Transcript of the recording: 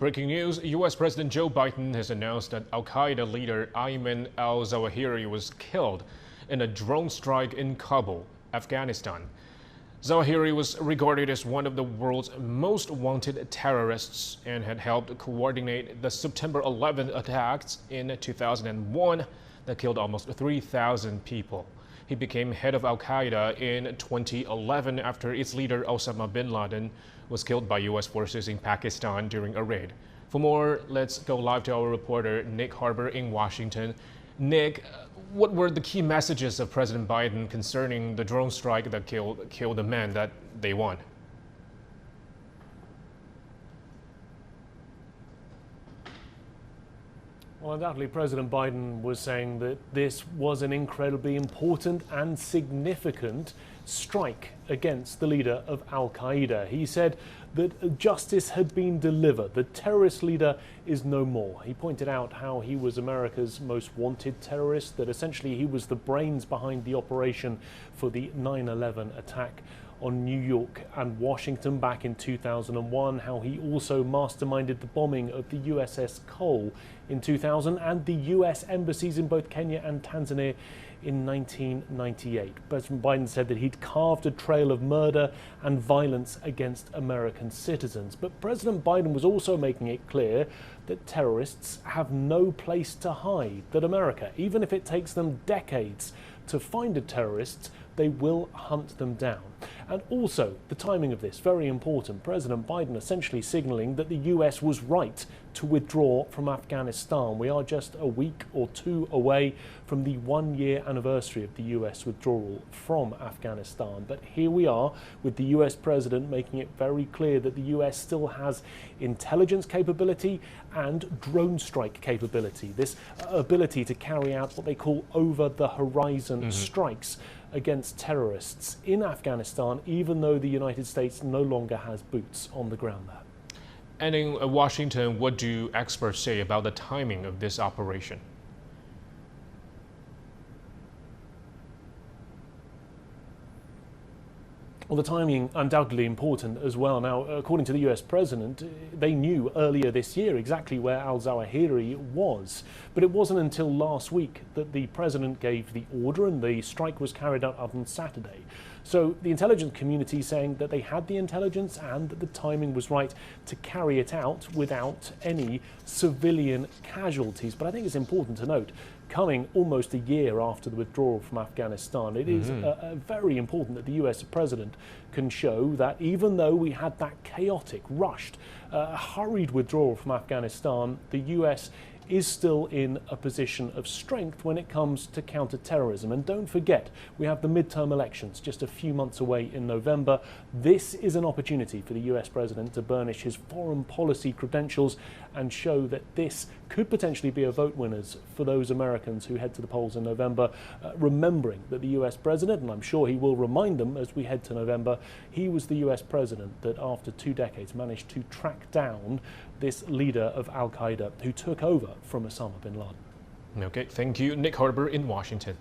Breaking news, U.S. President Joe Biden has announced that al-Qaeda leader Ayman al-Zawahiri was killed in a drone strike in Kabul, Afghanistan. Zawahiri was regarded as one of the world's most wanted terrorists and had helped coordinate the September 11th attacks in 2001 that killed almost 3,000 people. He became head of al-Qaeda in 2011 after its leader Osama bin Laden was killed by U.S. forces in Pakistan during a raid. For more, let's go live to our reporter Nick Harbour in Washington. Nick, what were the key messages of President Biden concerning the drone strike that killed the men that they want? Well, undoubtedly, President Biden was saying that this was an incredibly important and significant strike against the leader of al-Qaeda. He said that justice had been delivered. The terrorist leader is no more. He pointed out how he was America's most wanted terrorist, that essentially he was the brains behind the operation for the 9/11 attack on New York and Washington back in 2001, how he also masterminded the bombing of the USS Cole in 2000 and the US embassies in both Kenya and Tanzania in 1998. President Biden said that he'd carved a trail of murder and violence against American citizens. But President Biden was also making it clear that terrorists have no place to hide, that America, even if it takes them decades to find a terrorist, they will hunt them down. And also, the timing of this, very important. President Biden essentially signaling that the US was right to withdraw from Afghanistan. We are just a week or two away from the 1-year anniversary of the US withdrawal from Afghanistan. But here we are with the US president making it very clear that the US still has intelligence capability and drone strike capability. This ability to carry out what they call over-the-horizon strikes against terrorists in Afghanistan, even though the United States no longer has boots on the ground there. And in Washington, what do experts say about the timing of this operation? Well, the timing undoubtedly important as well. Now, according to the US president, they knew earlier this year exactly where al-Zawahiri was. But it wasn't until last week that the president gave the order and the strike was carried out on Saturday. So the intelligence community saying that they had the intelligence and that the timing was right to carry it out without any civilian casualties. But I think it's important to note, coming almost a year after the withdrawal from Afghanistan, it is very important that the US president can show that even though we had that chaotic, rushed, hurried withdrawal from Afghanistan, the US is still in a position of strength when it comes to counter-terrorism. And don't forget, we have the midterm elections just a few months away in November. This is an opportunity for the US president to burnish his foreign policy credentials and show that this could potentially be a vote winners for those Americans who head to the polls in November, remembering that the US president, and I'm sure he will remind them as we head to November, he was the US president that after 2 decades managed to track down this leader of al-Qaeda who took over from Osama bin Laden. Okay, thank you, Nick Harbour in Washington.